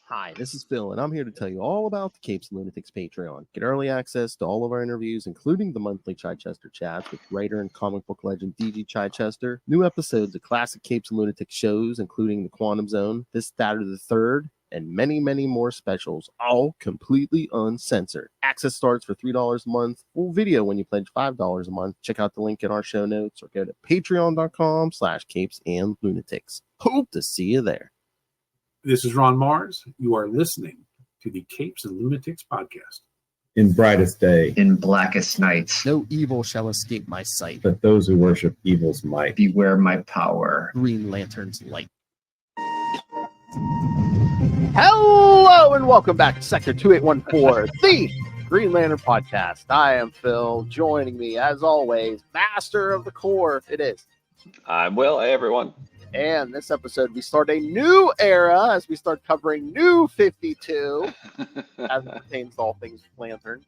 Hi, this is Phil, and I'm here to tell you all about the Capes and Lunatics Patreon. Get early access to all of our interviews, including the monthly Chichester chats with writer and comic book legend DG Chichester, new episodes of classic Capes and Lunatics shows, including The Quantum Zone, This, That, or the Third, and many, many more specials, all completely uncensored. Access starts for $3 a month, full video when you pledge $5 a month. Check out the link in our show notes or go to patreon.com/capesandlunatics. Hope to see you there. This is Ron Mars. You are listening to the Capes and Lunatics podcast. In brightest day, in blackest nights, No evil shall escape my sight. but those who worship evil's might. beware my power. Green Lantern's light. Hello and welcome back to Sector 2814, the Green Lantern podcast. I am Phil. Joining me, as always, Master of the Core. It is. I'm Will. Hey, everyone. And this episode, we start a new era as we start covering New 52 as it pertains to all things Lantern.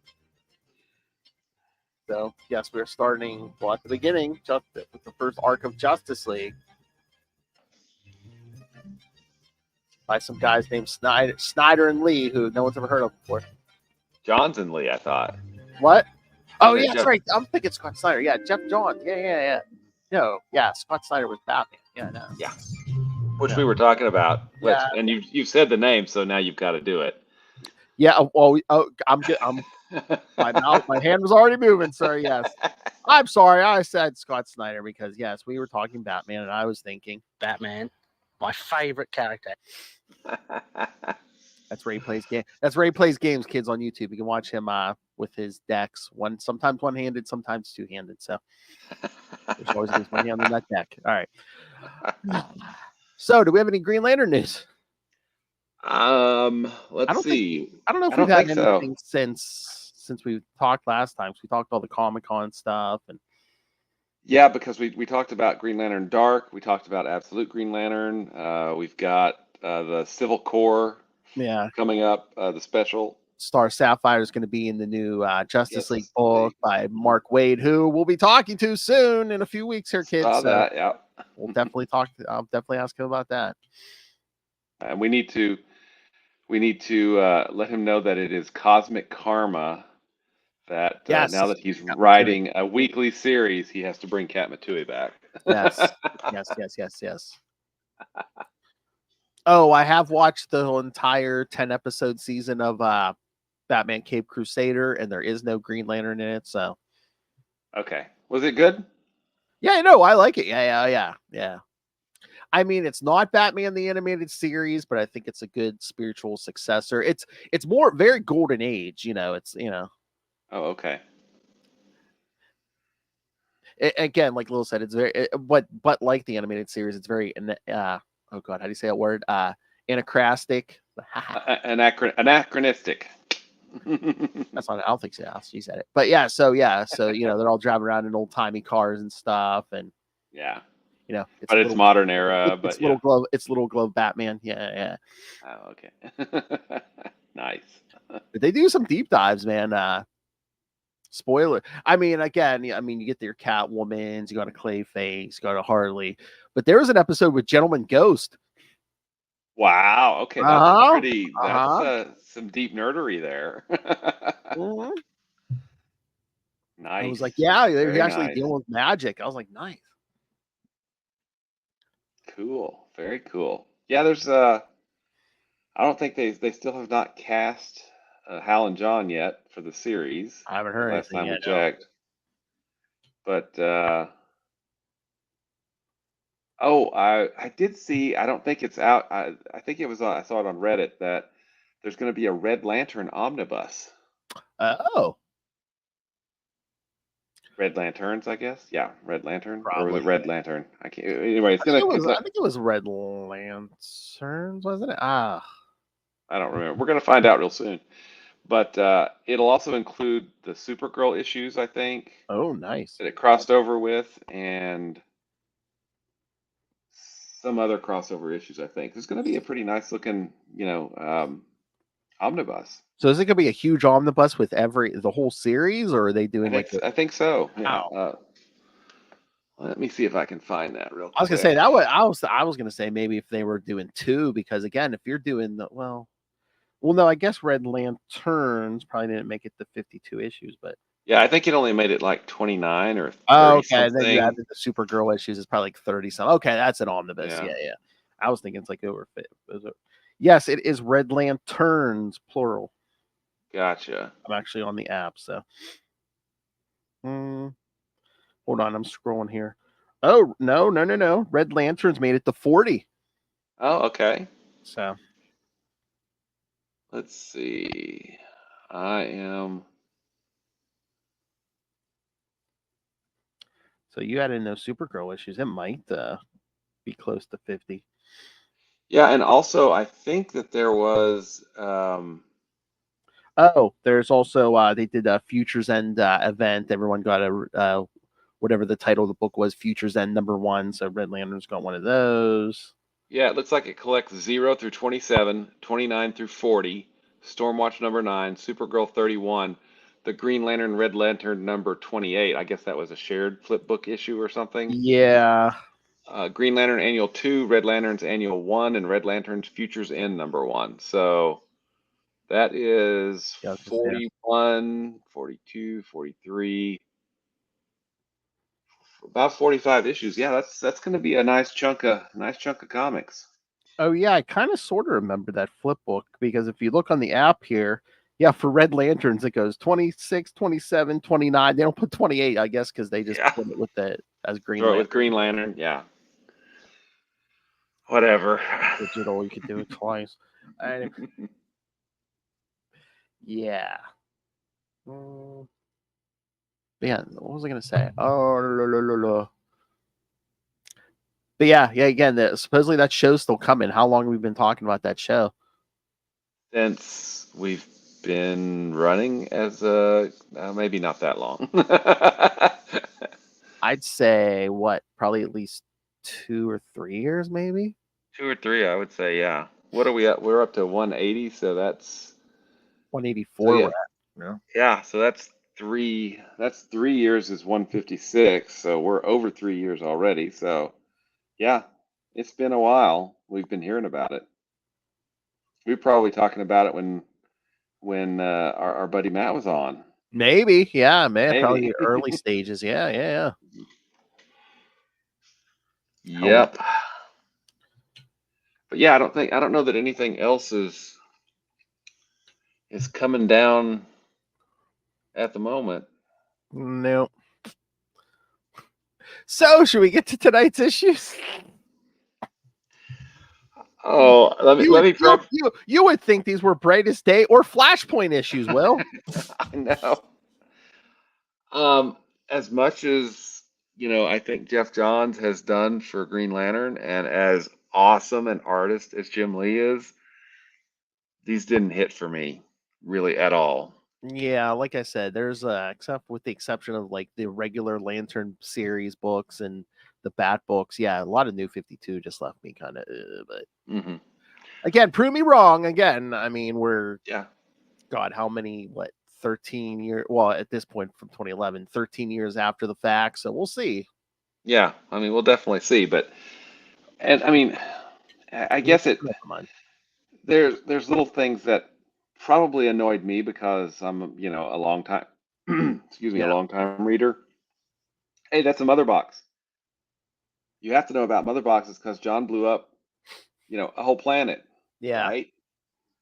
So, yes, we're starting at the beginning just with the first arc of Justice League by some guys named Snyder and Lee, who no one's ever heard of before. Johns and Lee, I thought. What? Oh, yeah, Jeff. that's right. I'm thinking Scott Snyder. Yeah, Jeff Johns. Yeah. No, yeah, Scott Snyder was Batman. Yeah, no. Yeah. Which we were talking about. Yeah. And you've said the name, so now you've got to do it. Yeah, I'm my hand was already moving, sir. Yes. I'm sorry. I said Scott Snyder because, yes, we were talking Batman, and I was thinking Batman, my favorite character. That's where he plays games. That's where he plays games, kids, on YouTube. You can watch him with his decks. Sometimes one-handed, sometimes two-handed. So there's always at least one hand on that deck. All right. So, do we have any Green Lantern news? Let's see. I don't know if we've had anything since we talked last time. So we talked all the Comic-Con stuff and. Yeah, because we talked about Green Lantern Dark. We talked about Absolute Green Lantern. We've got the Civil Corps. Yeah, coming up, the special. Star Sapphire is going to be in the new Justice League book by Mark Waid, who we'll be talking to soon in a few weeks here, kids. That, yeah. We'll definitely talk. I'll definitely ask him about that. And we need to let him know that it is cosmic karma that now that he's writing a weekly series, he has to bring Kat Matui back. Yes. Oh, I have watched the entire 10-episode season of Batman Cape Crusader, and there is no Green Lantern in it. So, okay, was it good? Yeah, no, I like it. Yeah. I mean, it's not Batman the Animated Series, but I think it's a good spiritual successor. It's more very Golden Age, Oh, okay. Again, like Lil said, it's very, but like the Animated Series, it's very oh God, how do you say that word? Anachronistic. Anachronistic. That's not. I don't think so. She said it, but yeah. So they're all driving around in old timey cars and stuff, and yeah, it's modern era. But it's little glove Batman. Yeah. Oh, okay. Nice. But they do some deep dives, man. Spoiler. I mean, again, you get your Catwomans, you got a Clayface, you got a Harley, but there was an episode with Gentleman Ghost. Wow. Okay, that's pretty. That's some deep nerdery there. Nice. I was like, yeah, they're actually dealing with magic. I was like, nice. Cool. Very cool. Yeah, there's I don't think they still have not cast Hal and John yet for the series. I haven't heard last anything time yet. we checked. But I did see. I don't think it's out. I think it was. I saw it on Reddit that there's going to be a Red Lantern omnibus. Oh. Red Lanterns, I guess. Yeah, Red Lantern. Probably. Or was it Red Lantern? I can't. Anyway, I think it was Red Lanterns, wasn't it? I don't remember. We're going to find out real soon. But it'll also include the Supergirl issues, I think. Oh, nice. That it crossed over with, and some other crossover issues, I think. It's going to be a pretty nice looking, omnibus. So is it going to be a huge omnibus with the whole series, or are they doing I think so. Wow. Yeah. Let me see if I can find that real quick. I was going to say I was going to say maybe if they were doing two, because again, if you're doing Well, no, I guess Red Lanterns probably didn't make it to 52 issues, but Yeah, I think it only made it like 29 or 30 okay. Then you something. added the Supergirl issues. It's probably like 30 something. Okay, that's an omnibus. Yeah. Yeah. I was thinking it's like over 50. Yes, it is Red Lanterns plural. Gotcha. I'm actually on the app, so. Hold on, I'm scrolling here. Oh no! Red Lanterns made it to 40. Oh, okay. So Let's see. I am. so you added no Supergirl issues. It might be close to 50. Yeah, and also I think that there was. Oh, there's also they did a Futures End event. Everyone got a whatever the title of the book was, Futures End #1. So Red Lantern's got one of those. Yeah, it looks like it collects 0 through 27, 29 through 40, Stormwatch number 9, Supergirl 31, the Green Lantern Red Lantern number 28. I guess that was a shared flip book issue or something. Yeah. Green Lantern Annual 2, Red Lanterns Annual 1, and Red Lanterns Futures End number 1. So that is Yeah, I was gonna say, 41, 42, 43, about 45 issues. Yeah, that's going to be a nice chunk of comics. oh yeah, I kind of sort of remember that flip book because if you look on the app here, yeah, for Red Lanterns it goes 26, 27, 29. They don't put 28, I guess, because they just Yeah. put it with the as Green Throw it Lantern with Green Lantern. Yeah. Whatever. digital. You could do it twice. And, yeah. Yeah, what was I gonna say? Oh, but yeah. Again, supposedly that show's still coming. How long have we been talking about that show? Since we've been running as maybe not that long. I'd say what, probably at least 2 or 3 years, maybe. 2 or 3, I would say. Yeah. What are we at? We're up to 180, so that's 184. yeah. We're at. Yeah, so that's 3 years is 156, so we're over 3 years already. So yeah, it's been a while. We've been hearing about it. We were probably talking about it when our buddy Matt was on. Maybe, yeah, man. Probably Maybe. the early stages. Yeah. Yep. But yeah, I don't know that anything else is coming down at the moment. No. So, should we get to tonight's issues? Oh, You would think these were Brightest Day or Flashpoint issues, Will. I know. As much as I think Jeff Johns has done for Green Lantern, and as awesome an artist as Jim Lee is, these didn't hit for me really at all. Yeah, like I said, there's except with the exception of like the regular Lantern series books and the Bat books. Yeah, a lot of New 52 just left me kind of. But Hmm. again, prove me wrong. Again, I mean, we're Yeah. God, how many? What 13 years? Well, at this point, from 2011, 13 years after the fact. So we'll see. Yeah. I mean, we'll definitely see, and I mean, I guess Never mind. there's little things that probably annoyed me because I'm, a long time, excuse me, a Yeah. long time reader. Hey, that's a mother box. You have to know about mother boxes because John blew up, a whole planet, Yeah. right?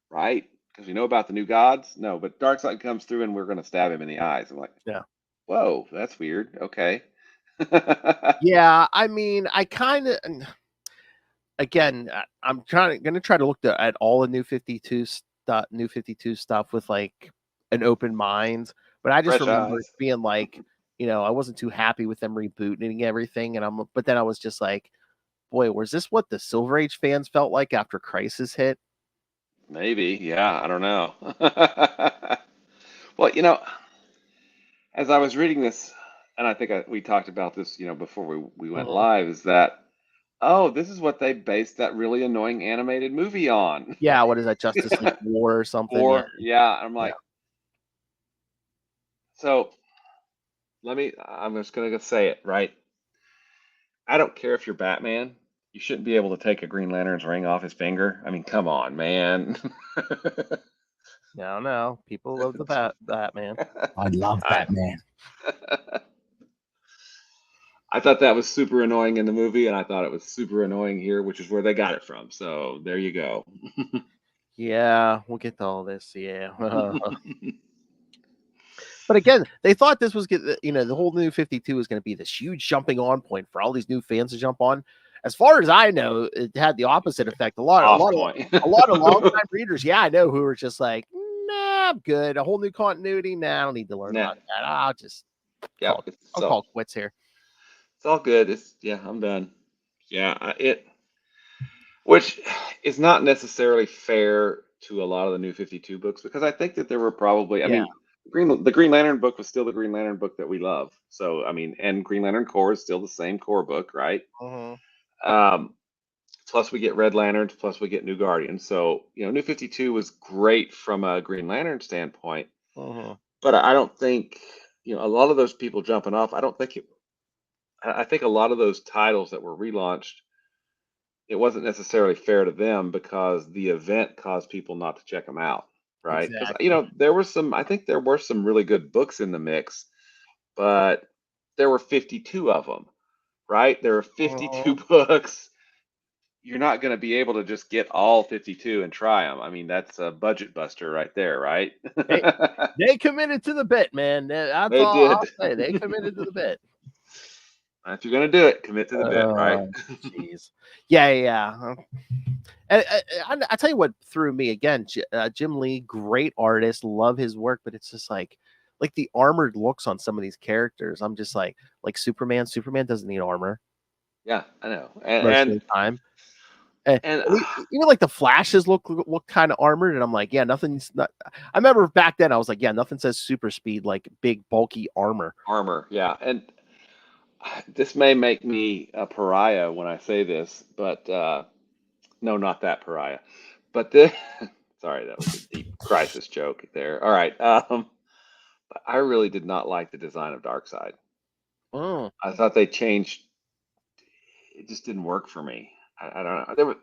Right? Because we know about the new gods. No, but Darkseid comes through and we're going to stab him in the eyes. I'm like, Yeah. whoa, that's weird. Okay. Yeah. I mean, I kind of. Again, I'm gonna try to look at all the New 52 stuff with like an open mind. But I just Fresh remember it eyes. being like, I wasn't too happy with them rebooting everything, but then I was just like, boy, was this what the Silver Age fans felt like after Crisis hit? Maybe. Yeah. I don't know. Well, as I was reading this, and I think we talked about this, before we went Mhm. live, is that, oh, this is what they based that really annoying animated movie on. Yeah, what is that, Justice League War or something? Yeah, Or, yeah, I'm yeah, like, so I'm just going to say it, right? I don't care if you're Batman. you shouldn't be able to take a Green Lantern's ring off his finger. I mean, come on, man. No. People love the Batman. I love Batman. I thought that was super annoying in the movie, and I thought it was super annoying here, which is where they got it from. So there you go. Yeah, we'll get to all this. Yeah. But again, they thought this was the whole New 52 was going to be this huge jumping on point for all these new fans to jump on. As far as I know, it had the opposite effect. A lot of longtime readers, yeah, I know, who were just like, nah, I'm good. A whole new continuity. Nah, I don't need to learn about that. I'll just call quits here. It's all good. I'm done. Yeah, which is not necessarily fair to a lot of the New 52 books, because I think that there were probably, I mean, the Green Lantern book was still the Green Lantern book that we love. So, I mean, and Green Lantern Corps is still the same core book, right? Plus we get Red Lanterns, plus we get New Guardians. So, New 52 was great from a Green Lantern standpoint. But I don't think, a lot of those people jumping off, I think a lot of those titles that were relaunched, it wasn't necessarily fair to them because the event caused people not to check them out, right? Because I think there were some really good books in the mix, but there were 52 of them, right? There are 52 books. You're not going to be able to just get all 52 and try them. I mean, that's a budget buster right there, right? They committed to the bit, man. That's They all did. I'll say. They committed to the bit. If you're going to do it, commit to the bit, right? Jeez. Yeah. And I tell you what threw me again, Jim Lee, great artist, love his work, but it's just like the armored looks on some of these characters. I'm just like Superman. Superman doesn't need armor. Yeah, I know. Most of the time. And even like the Flashes look kind of armored, and I'm like, yeah, nothing's not. I remember back then I was like, yeah, nothing says super speed like big bulky armor. Yeah, and this may make me a pariah when I say this, but no, not that pariah. But sorry, that was a deep crisis joke there. All right, but I really did not like the design of Darkseid. I thought they changed. It just didn't work for me. I don't know.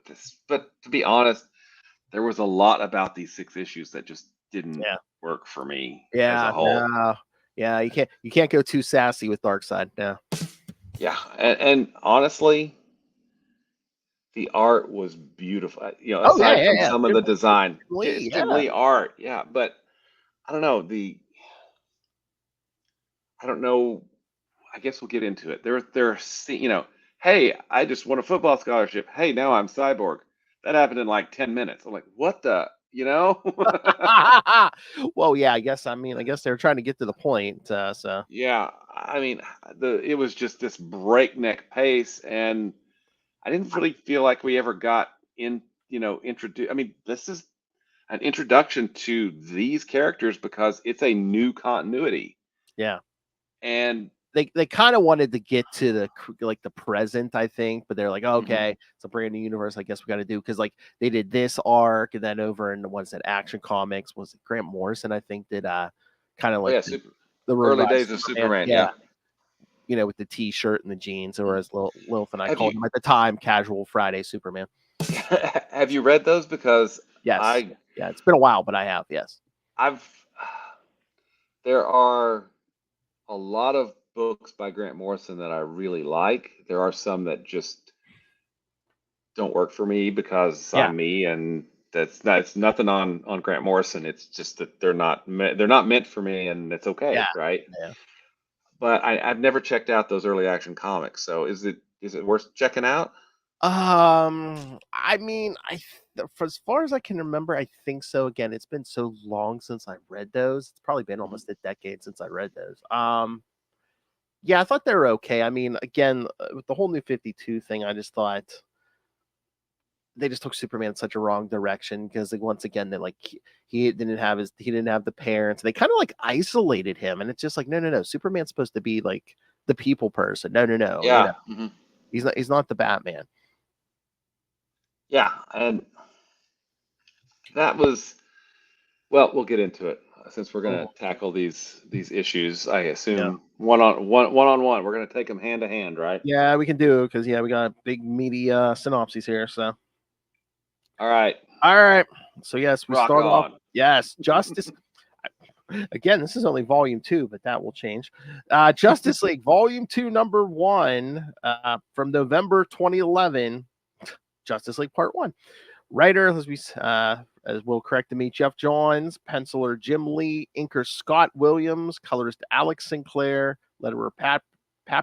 But to be honest, there was a lot about these 6 issues that just didn't work for me as a whole. Yeah, you can't go too sassy with Darkseid now. Yeah, and honestly, the art was beautiful. Aside from some of the design, it's Jim Lee art. Yeah, but I don't know I don't know. I guess we'll get into it. There are, hey, I just won a football scholarship. Hey, now I'm Cyborg. That happened in like 10 minutes. I'm like, what the, Well, yeah, I guess they're trying to get to the point. So yeah, I mean, it was just this breakneck pace, and I didn't really feel like we ever got introduced. I mean, this is an introduction to these characters because it's a new continuity. Yeah. And they kind of wanted to get to the present, I think, but they're like, okay, it's a brand new universe. I guess we got to do, because they did this arc, and then over in the ones that Action Comics, was it Grant Morrison, I think, did kind of like the early days of Superman. Yeah. With the T-shirt and the jeans, or as Lilith and I called him at the time, Casual Friday Superman. Have you read those? Because yes, it's been a while, but I have. Yes, there are a lot of books by Grant Morrison that I really like. There are some that just don't work for me because I'm me, and it's nothing on Grant Morrison. It's just that they're not meant for me, and it's okay, right? Yeah. But I've never checked out those early Action Comics. So is it worth checking out? I mean, for as far as I can remember, I think so. Again, it's been so long since I read those. It's probably been almost a decade since I read those. Yeah, I thought they were okay. I mean, again, with the whole New 52 thing, I just thought they just took Superman in such a wrong direction, because once again, they he didn't have the parents. They kind of isolated him, and it's just like, no. Superman's supposed to be like the people person. No. Yeah. He's not the Batman. Yeah, and that was Well, we'll get into it since we're going to tackle these issues. I assume one. We're going to take them hand to hand, right? Yeah, we can do because we got a big meaty synopsis here. So, all right. So yes, we Rock start off. on. Yes, Justice. Again, this is only volume 2, but that will change. Justice League Volume 2, number 1, from November 2011. Justice League Part 1. Writer, as will correct me, Jeff Johns. Penciler Jim Lee. Inker Scott Williams. Colorist Alex Sinclair. Letterer Pat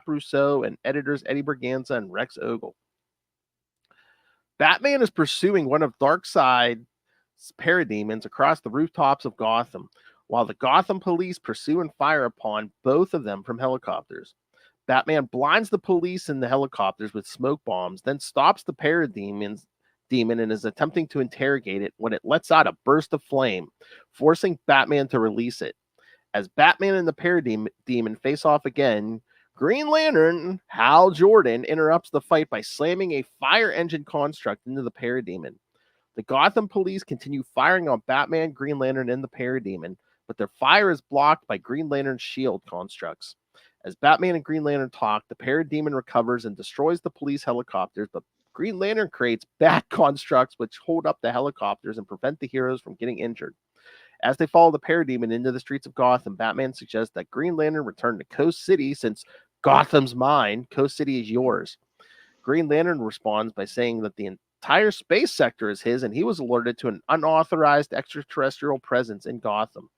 Rousseau. And editors Eddie Berganza and Rex Ogle. Batman is pursuing one of Darkseid's parademons across the rooftops of Gotham, while the Gotham police pursue and fire upon both of them from helicopters. Batman blinds the police in the helicopters with smoke bombs, then stops the parademon and is attempting to interrogate it when it lets out a burst of flame, forcing Batman to release it. As Batman and the parademon face off again, Green Lantern Hal Jordan interrupts the fight by slamming a fire engine construct into the parademon. The Gotham police continue firing on Batman, Green Lantern, and the parademon, but their fire is blocked by Green Lantern's shield constructs. As Batman and Green Lantern talk, the parademon recovers and destroys the police helicopters, but Green Lantern creates bat constructs which hold up the helicopters and prevent the heroes from getting injured. As they follow the parademon into the streets of Gotham, Batman suggests that Green Lantern return to Coast City since Gotham's mine, Coast City is yours. Green Lantern responds by saying that the entire space sector is his and he was alerted to an unauthorized extraterrestrial presence in Gotham.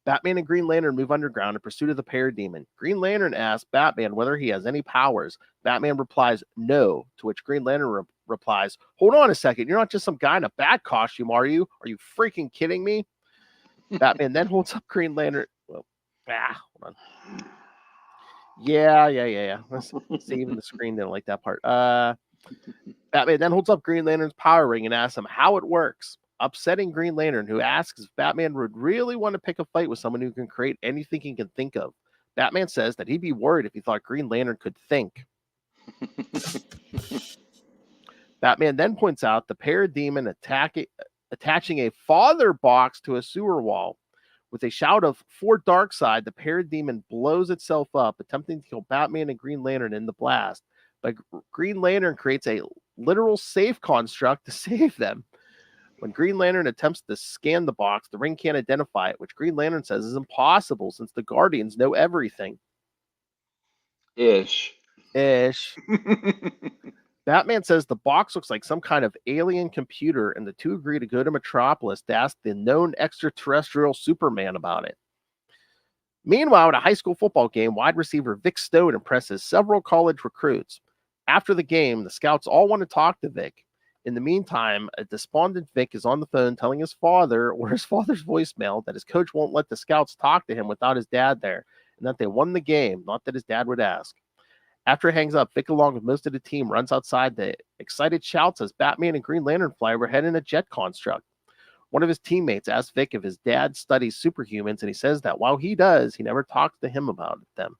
Batman and Green Lantern move underground in pursuit of the parademon. Green Lantern asks Batman whether he has any powers. Batman replies, no, to which Green Lantern replies, hold on a second, you're not just some guy in a bat costume, are you? Are you freaking kidding me? Batman then holds up Green Lantern. Hold on. Yeah. Let's see, even the screen didn't like that part. Batman then holds up Green Lantern's power ring and asks him how it works, upsetting Green Lantern, who asks if Batman would really want to pick a fight with someone who can create anything he can think of. Batman says that he'd be worried if he thought Green Lantern could think. Batman then points out the parademon attaching a father box to a sewer wall. With a shout of "For Darkseid," the parademon blows itself up, attempting to kill Batman and Green Lantern in the blast. But Green Lantern creates a literal safe construct to save them. When Green Lantern attempts to scan the box, the ring can't identify it, which Green Lantern says is impossible since the Guardians know everything. Ish. Batman says the box looks like some kind of alien computer, and the two agree to go to Metropolis to ask the known extraterrestrial Superman about it. Meanwhile, at a high school football game, wide receiver Vic Stone impresses several college recruits. After the game, the scouts all want to talk to Vic. In the meantime, a despondent Vic is on the phone telling his father or his father's voicemail that his coach won't let the scouts talk to him without his dad there, and that they won the game, not that his dad would ask. After he hangs up, Vic, along with most of the team, runs outside. The excited shouts as Batman and Green Lantern fly overhead in a jet construct. One of his teammates asks Vic if his dad studies superhumans, and he says that while he does, he never talks to him about them.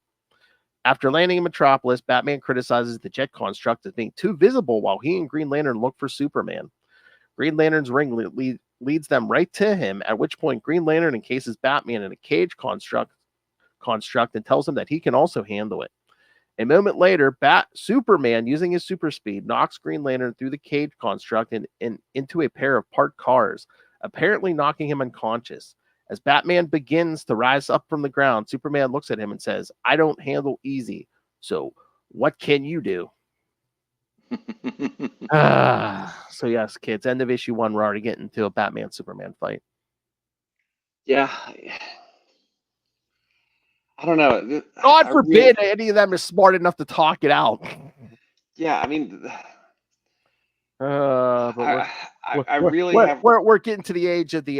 After landing in Metropolis, Batman criticizes the jet construct as being too visible while he and Green Lantern look for Superman. Green Lantern's ring leads them right to him, at which point Green Lantern encases Batman in a cage construct and tells him that he can also handle it. A moment later, Superman, using his super speed, knocks Green Lantern through the cage construct and into a pair of parked cars, apparently knocking him unconscious. As Batman begins to rise up from the ground, Superman looks at him and says, I don't handle easy, so what can you do? So yes, kids, end of issue 1, we're already getting into a Batman-Superman fight. Yeah. I don't know. God forbid any of them is smart enough to talk it out. Yeah, I mean, But we're getting to the age of the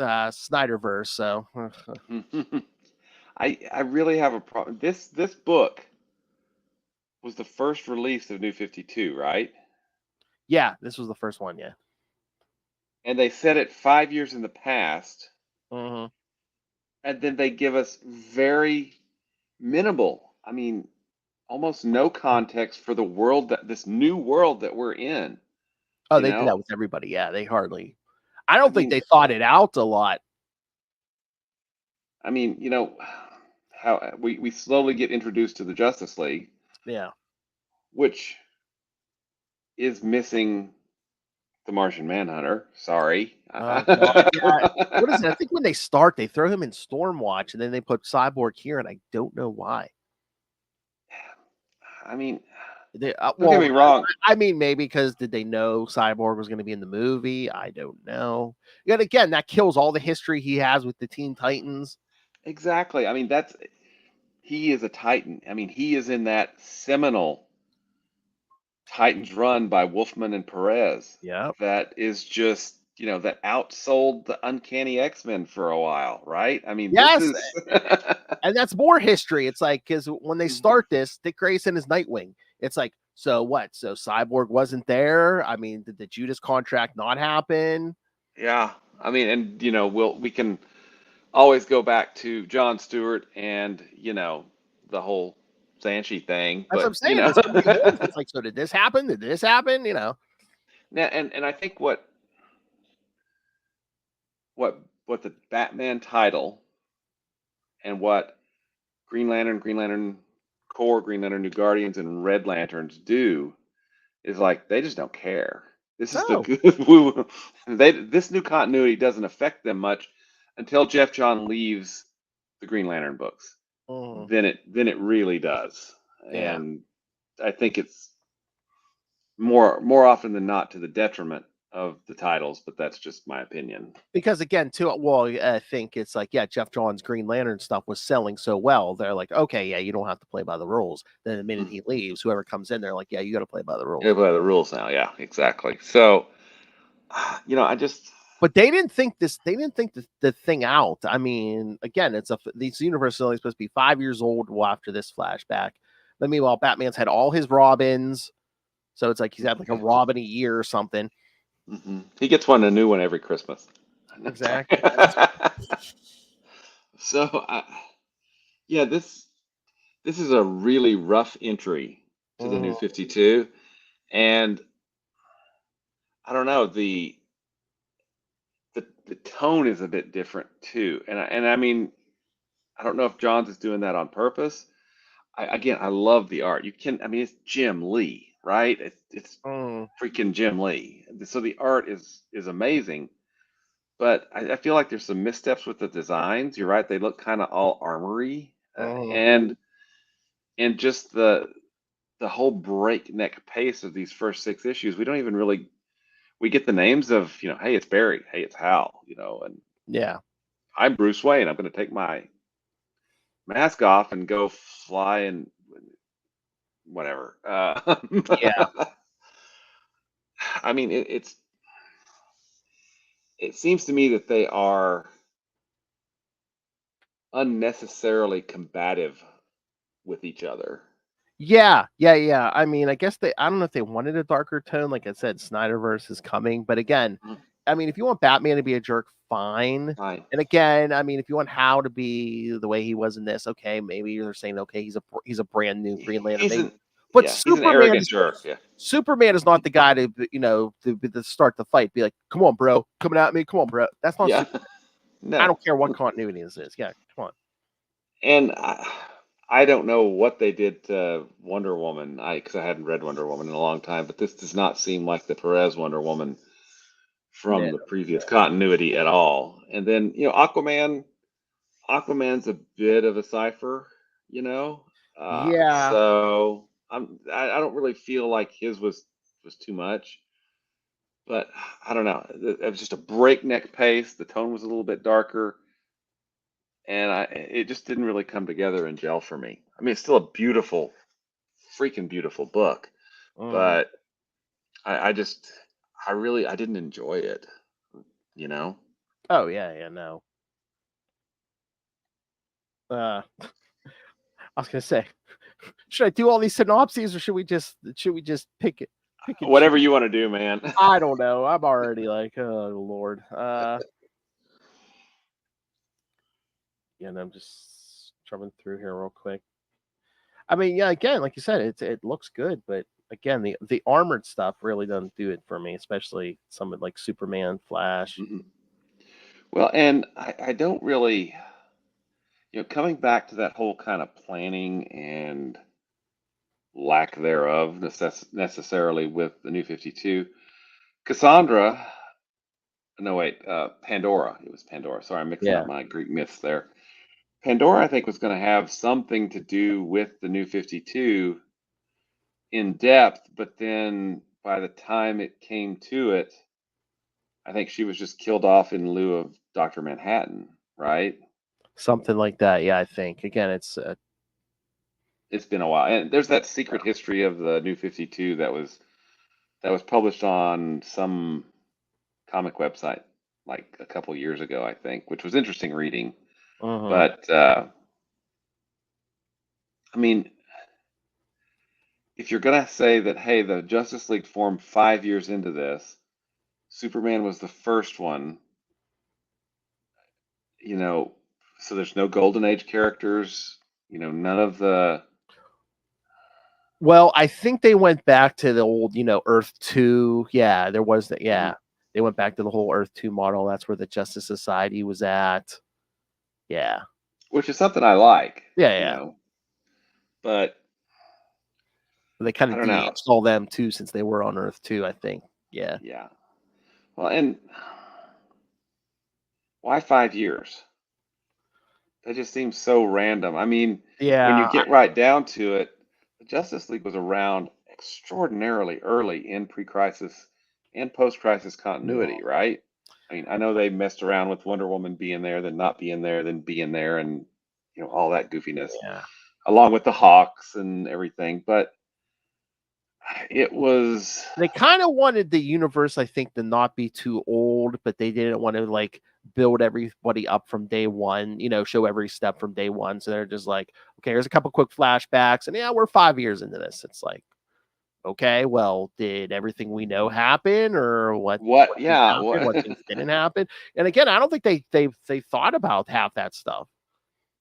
Snyderverse, so I really have a problem. This book was the first release of New 52, right? Yeah, this was the first one, yeah. And they set it 5 years in the past. Mm-hmm. And then they give us very minimal, I mean, almost no context for the world, this new world that we're in. Oh, they do that with everybody. Yeah, they hardly. I don't think they thought it out a lot. I mean, you know, how we slowly get introduced to the Justice League, Yeah. which is missing the Martian Manhunter. Sorry. Oh God. Yeah. What is it? I think when they start, they throw him in Stormwatch, and then they put Cyborg here, and I don't know why. I mean, They, don't well, get me wrong. I mean, maybe because did they know Cyborg was going to be in the movie? I don't know. Yet again, that kills all the history he has with the Teen Titans. Exactly. I mean, he is a Titan. I mean, he is in that seminal Titans run by Wolfman and Perez. Yeah. That is just, you know, that outsold the Uncanny X-Men for a while, right? I mean, Yes. this is And that's more history. It's like, because when they start this, Dick Grayson is Nightwing. It's like, so what? So Cyborg wasn't there? I mean, did the Judas contract not happen? yeah. I mean, and you know, we can always go back to John Stewart and, you know, the whole Banshee thing, That's what I'm but you saying. know, That's what we hold. It's like, so did this happen? Did this happen? You know? now, and I think what the Batman title and what Green Lantern Corps, Green Lantern New Guardians, and Red Lanterns do is like they just don't care. This is No. this new continuity doesn't affect them much until Jeff John leaves the Green Lantern books. Mhm. Then it really does, Yeah. and I think it's more often than not to the detriment of the titles, but that's just my opinion. Because again, too, well, I think it's like, yeah, Jeff John's Green Lantern stuff was selling so well. They're like, okay, yeah, you don't have to play by the rules. Then the minute he leaves, whoever comes in, they're like, yeah, you got to play by the rules. Yeah, by the rules now, yeah, exactly. So, you know, But they didn't think this. They didn't think the thing out. I mean, again, these universes are only supposed to be 5 years old. Well, after this flashback, but meanwhile, Batman's had all his Robins, so it's like he's had like a Robin a year or something. he gets a new one every Christmas. Exactly. So, yeah, this is a really rough entry to the New 52, and I don't know, the tone is a bit different too, and I mean, I don't know if Johns is doing that on purpose. I love the art. I mean, it's Jim Lee, right? It's freaking Jim Lee. So the art is amazing, but I feel like there's some missteps with the designs. You're right; they look kind of all armory, and just the whole breakneck pace of these first 6 issues. We don't even really we get the names of, you know, hey, it's Barry, hey, it's Hal, you know, and Yeah. I'm Bruce Wayne. I'm going to take my mask off and go fly and whatever. Yeah. I mean, it seems to me that they are unnecessarily combative with each other. Yeah. I mean, I guess I don't know if they wanted a darker tone. Like I said, Snyderverse is coming. But again, I mean, if you want Batman to be a jerk, fine. And again, I mean, if you want Hal to be the way he was in this, okay, maybe you're saying, okay, he's a brand new Green Lantern. But he's an arrogant jerk. Yeah. Superman is not the guy to, you know, to start the fight. Be like, come on, bro, coming at me. Come on, bro. That's not Superman. No. I don't care what continuity this is. Yeah, come on. And I don't know what they did to Wonder Woman, because I hadn't read Wonder Woman in a long time, but this does not seem like the Perez Wonder Woman from the previous continuity at all. And then, you know, Aquaman's a bit of a cipher, you know. So I don't really feel like his was too much, but I don't know. It was just a breakneck pace. The tone was a little bit darker, and it just didn't really come together and gel for me. I mean, it's still a beautiful, freaking beautiful book, but I didn't enjoy it, you know. Oh yeah, no. I was gonna say, should I do all these synopses or should we just pick it? Whatever you want to do, man. I don't know. I'm already like, oh Lord. Yeah, and I'm just jumping through here real quick. I mean, yeah, again, like you said, it looks good, but again, the armored stuff really doesn't do it for me, especially some of like Superman, Flash. Mhm. Well, and I don't really, coming back to that whole kind of planning and lack thereof necessarily with the New 52. Cassandra, no, wait, Pandora. It was Pandora. Sorry, I'm mixing Yeah, up my Greek myths there. Pandora, I think, was going to have something to do with the New 52 in depth, but then by the time it came to it, I think she was just killed off in lieu of Dr. Manhattan, right? something like that. Yeah, I think again, It's been a while. And there's that secret history of the New 52 that was published on some comic website like a couple years ago, I think, which was interesting reading. mhm. But I mean, if you're gonna say that, hey, the Justice League formed 5 years into this, Superman was the first one, you know, so there's no Golden Age characters, none of the. Well, I think they went back to the old, Earth 2. Yeah, there was that. Mhm. Yeah, they went back to the whole Earth 2 model. That's where the Justice Society was at. Yeah, Which is something I like, yeah, yeah. but They kind I of don't know. de-aged all them too, since they were on Earth 2. I think. Yeah. Yeah. Well, and why 5 years? That just seems so random. I mean, when you Yeah. get right down to it, the Justice League was around extraordinarily early in pre-crisis and post-crisis continuity, right? I mean, I know they messed around with Wonder Woman being there, then not being there, then being there, and all that goofiness, Yeah. along with the Hawks and everything. But it was, They kind of wanted the universe, I think, to not be too old, but they didn't want to like build everybody up from day one, show every step from day one. So they're just like, okay, here's a couple quick flashbacks, and yeah, we're 5 years into this. It's like, okay, well, did everything we know happen, or what things yeah, happened, what things didn't happen? And again, I don't think they thought about half that stuff.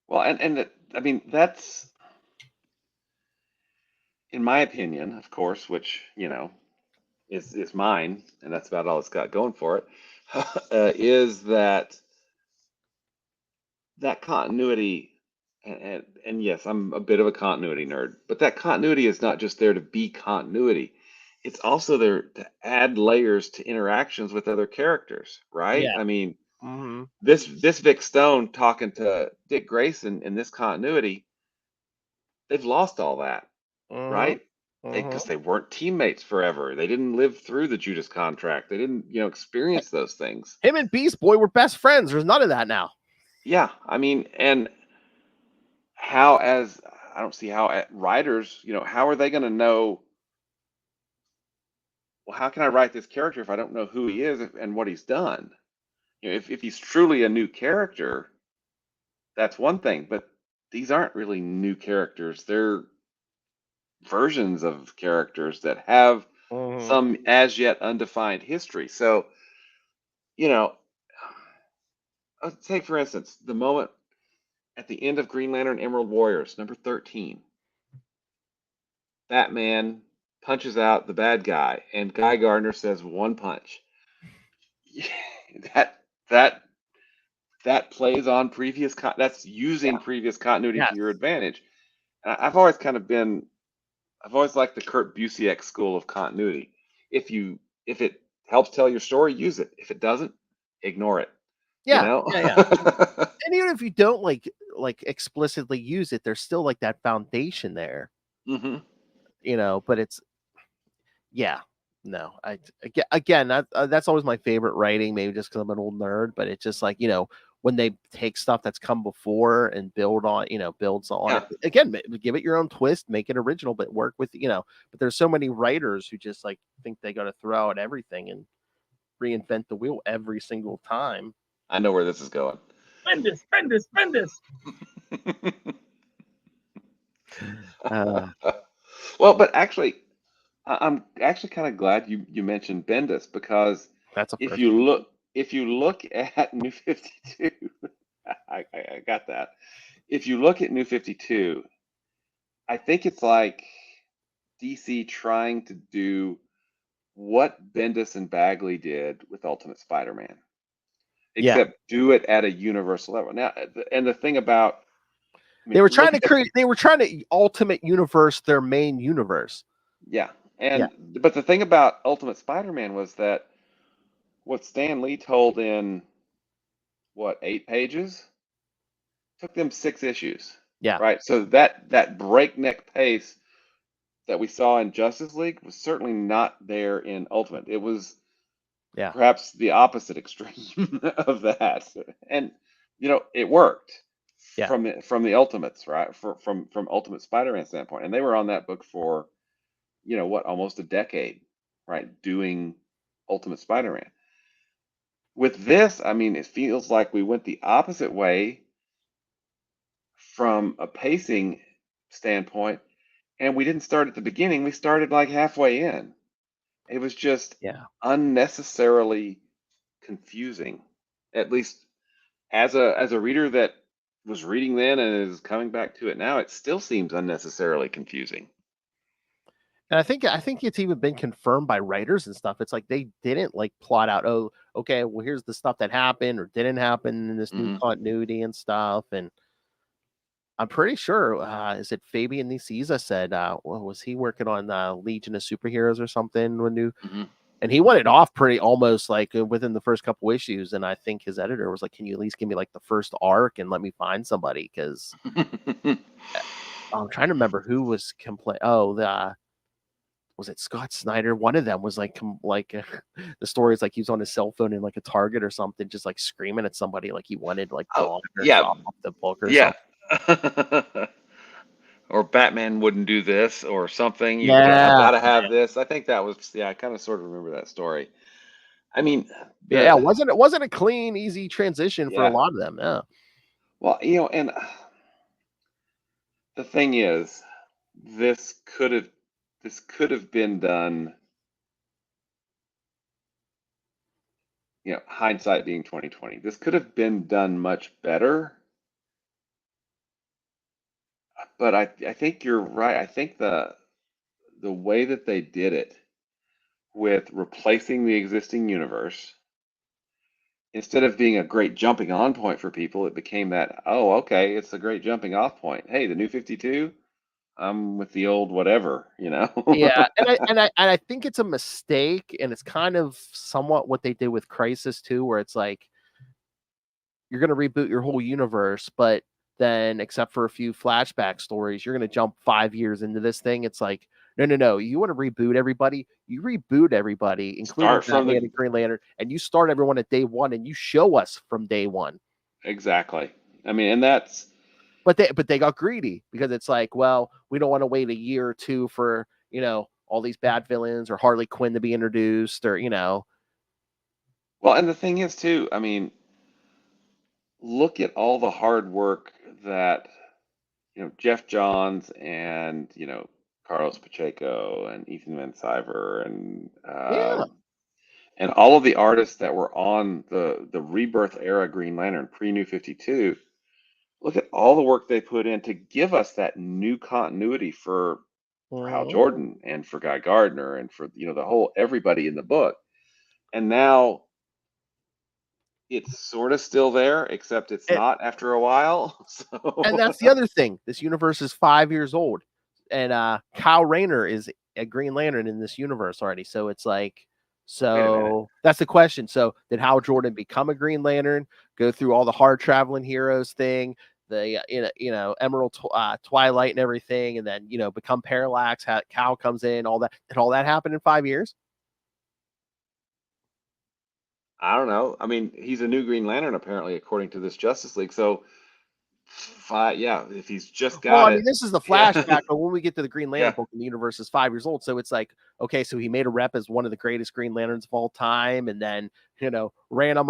well, I mean, that's, in my opinion, of course, which, is mine, and that's about all it's got going for it, is that continuity, and yes, I'm a bit of a continuity nerd, but that continuity is not just there to be continuity. It's also there to add layers to interactions with other characters, right? Yeah. I mean, Mm-hmm. this Vic Stone talking to Dick Grayson in this continuity, they've lost all that, Mm-hmm. right? Because Mm-hmm. they weren't teammates forever. They didn't live through the Judas contract. They didn't, experience those things. Him and Beast Boy were best friends. There's none of that now. Yeah, I mean, and how as I don't see how writers, how are they going to know? Well, how can I write this character if I don't know who he is and what he's done? If he's truly a new character, that's one thing. But these aren't really new characters. They're versions of characters that have Mm-hmm. some as yet undefined history. So, you know, let's take for instance the moment at the end of Green Lantern Emerald Warriors, number 13. Batman punches out the bad guy, and Guy Gardner says one punch. that that that plays on that's using previous continuity to Yes. your advantage. And I've always I've always liked the Kurt Busiek school of continuity. If it helps tell your story, use it. If it doesn't, ignore it. You Yeah. know? Yeah. Yeah. And even if you don't like explicitly use it, there's still like that foundation there, hmm but it's, yeah, no, again, that's always my favorite writing, maybe just because I'm an old nerd, but it's just like, when they take stuff that's come before and builds on it Yeah. again, give it your own twist, make it original, but work with, but there's so many writers who just like think they got to throw out everything and reinvent the wheel every single time. I know where this is going. Spend this. Well, but actually, I'm actually kind of glad you mentioned Bendis, because That's a if first. you look at New 52, I got that. If you look at New 52, I think it's like DC trying to do what Bendis and Bagley did with Ultimate Spider-Man, Yeah. except do it at a universal level. Now, and the thing about They were trying to create. They were trying to Ultimate Universe their main universe. Yeah, but the thing about Ultimate Spider-Man was that what Stan Lee told in 8 pages took them 6 issues. Yeah. Right. So that breakneck pace that we saw in Justice League was certainly not there in Ultimate. It was perhaps the opposite extreme of that, and it worked from the Ultimates, right? From Ultimate Spider-Man standpoint, and they were on that book for almost a decade, right? Doing Ultimate Spider-Man. With this, I mean, it feels like we went the opposite way from a pacing standpoint, and we didn't start at the beginning. We started like halfway in. It was just unnecessarily confusing. At least as a reader that was reading then and is coming back to it now, it still seems unnecessarily confusing. And I think it's even been confirmed by writers and stuff. It's like they didn't like plot out, oh, okay, well, here's the stuff that happened or didn't happen in this new continuity and stuff. And I'm pretty sure, is it Fabian Nicieza said, was he working on Legion of Superheroes or something when new? And he went it off pretty almost like within the first couple issues. And I think his editor was like, can you at least give me like the first arc and let me find somebody? Because I'm trying to remember who was complaining. Oh, was it Scott Snyder? One of them was like the story is like he was on his cell phone in like a Target or something, just like screaming at somebody like he wanted like off the book or something. Or Batman wouldn't do this or something. I gotta have this. I think that was I kind of sort of remember that story. I mean, it wasn't a clean, easy transition for a lot of them. Yeah. Well, and the thing is, this could have been done. Hindsight being 2020, this could have been done much better. But I think you're right. I think the way that they did it with replacing the existing universe, instead of being a great jumping on point for people, it became that, oh, okay, it's a great jumping off point. Hey, the new 52, I'm with the old whatever, Yeah, and I think it's a mistake, and it's kind of somewhat what they did with Crisis too, where it's like you're going to reboot your whole universe, but then except for a few flashback stories, you're going to jump 5 years into this thing. It's like, no. You want to reboot everybody? You reboot everybody, including Batman and Green Lantern, and you start everyone at day one, and you show us from day one. Exactly. I mean, and that's. But they got greedy because it's like, well, we don't want to wait a year or two for all these bad villains or Harley Quinn to be introduced or Well, and the thing is too, I mean, look at all the hard work that Jeff Johns and Carlos Pacheco and Ethan Van Sciver and all of the artists that were on the Rebirth era Green Lantern pre-New 52. Look at all the work they put in to give us that new continuity for Hal Jordan and for Guy Gardner and for the whole everybody in the book. And now it's sort of still there, except it's not after a while. So. And that's the other thing. This universe is 5 years old, and Kyle Rayner is a Green Lantern in this universe already. So it's like, that's the question. So did Hal Jordan become a Green Lantern? Go through all the hard traveling heroes thing, the Emerald Twilight and everything, and then become Parallax. Cal comes in, all that. Did all that happen in 5 years? I don't know. I mean, he's a new Green Lantern apparently, according to this Justice League. So, if he's just got I mean, this is the flashback, but when we get to the Green Lantern book, the universe is 5 years old. So it's like, okay, so he made a rep as one of the greatest Green Lanterns of all time, and then ran on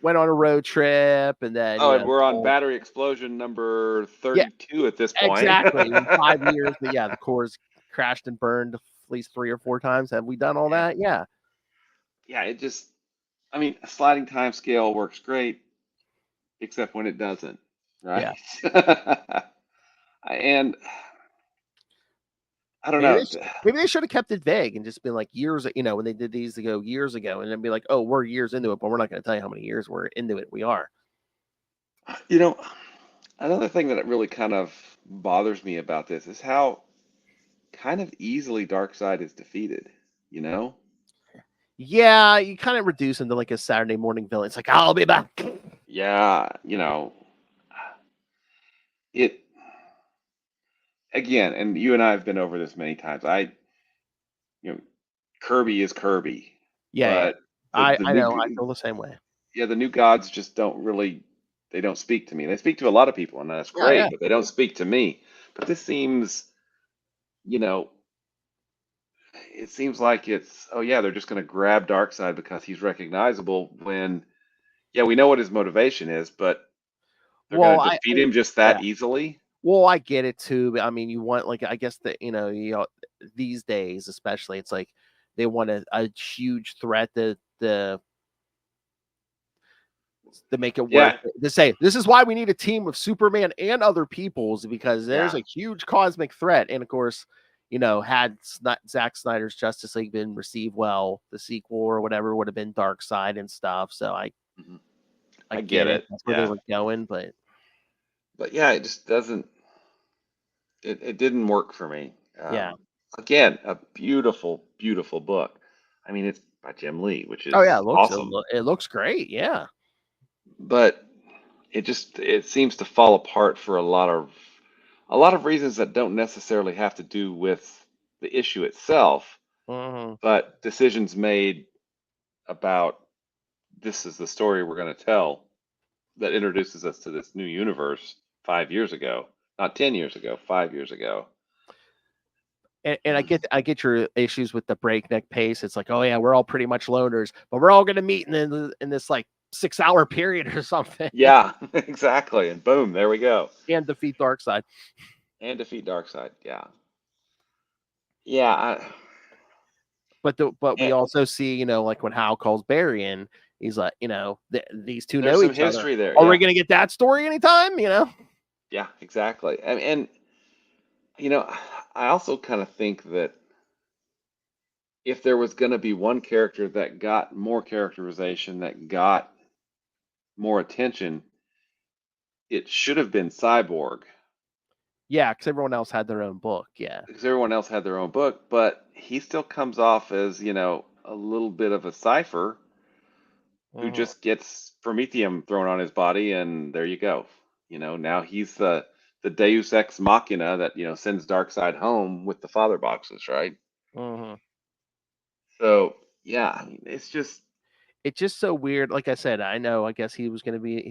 went on a road trip, and then and we're on battery explosion number 32 at this point. Exactly. In 5 years, the cores crashed and burned at least 3 or 4 times. Have we done all that? Yeah. Yeah, I mean, a sliding time scale works great, except when it doesn't, right? Yeah. And I don't Maybe know. maybe they should have kept it vague and just been like years, when they did these ago years ago, and then be like, oh, we're years into it, but we're not going to tell you how many years we're into it. We are. You know, another thing that really kind of bothers me about this is how kind of easily Darkseid is defeated, you know? Yeah, you kind of reduce him to like a Saturday morning villain. It's like, I'll be back. Yeah, it again, and you and I have been over this many times. You know, Kirby is Kirby, Yeah. but the I new know. I feel the same way. the new gods just don't really, they don't speak to me. They speak to a lot of people, and that's Yeah, yeah. great, but they don't speak to me. But this seems, you know, it seems like it's, oh yeah, they're just going to grab Darkseid because he's recognizable when, yeah, we know what his motivation is, but they're Well, going to defeat him just yeah. that easily. Well, I get it too. But I mean, you want like I guess that these days, especially, it's like they want a huge threat to make it Yeah. work. To say this is why we need a team of Superman and other peoples because there's Yeah. a huge cosmic threat. And of course, had Zack Snyder's Justice League been received well, the sequel or whatever would have been Darkseid and stuff. So I get it. That's where they were going, but yeah, it just doesn't. It didn't work for me. Yeah. Again, a beautiful, beautiful book. I mean, it's by Jim Lee, which is oh yeah, awesome. it looks great. Yeah. But it seems to fall apart for a lot of reasons that don't necessarily have to do with the issue itself, Mhm. but decisions made about this is the story we're going to tell that introduces us to this new universe 5 years ago, not 10 years ago, 5 years ago. And I get your issues with the breakneck pace. It's like, oh yeah, we're all pretty much loners, but we're all going to meet in this like 6-hour period or something. Yeah, exactly. And boom, there we go. And defeat Darkseid. And defeat Darkseid. Yeah. Yeah. But we And also see, like when Hal calls Barry in, he's like, these two there's know some each other. history there. Are Yeah. we going to get that story anytime? Yeah, exactly. And I also kind of think that if there was going to be one character that got more characterization, that got more attention, it should have been Cyborg. Yeah, because everyone else had their own book. Yeah. Because everyone else had their own book, but he still comes off as, a little bit of a cipher who Mhm. just gets Prometheum thrown on his body, and there you go. Now he's the Deus Ex Machina that, sends Darkseid home with the father boxes, right? Mhm. So, yeah, I mean, it's just, so weird. Like I said, I know. I guess he was going to be.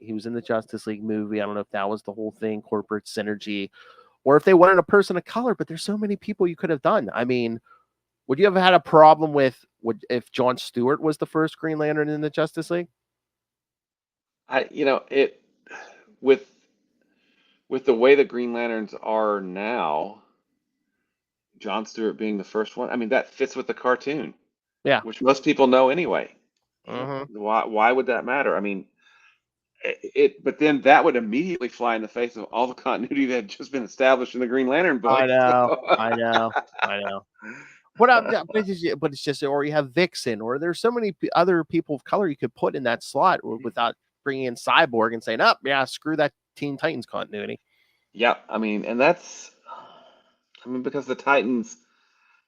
He was in the Justice League movie. I don't know if that was the whole thing, corporate synergy, or if they wanted a person of color. But there's so many people you could have done. I mean, would you have had a problem with if John Stewart was the first Green Lantern in the Justice League? it with the way the Green Lanterns are now, John Stewart being the first one, I mean, that fits with the cartoon, Yeah. which most people know anyway. Mhm. Why would that matter? I mean, but then that would immediately fly in the face of all the continuity that had just been established in the Green Lantern book. I know. I know. But it's just, or you have Vixen, or there's so many other people of color you could put in that slot without bringing in Cyborg and saying, "Up, yeah, screw that Teen Titans continuity." Yeah, I mean, and because the Titans,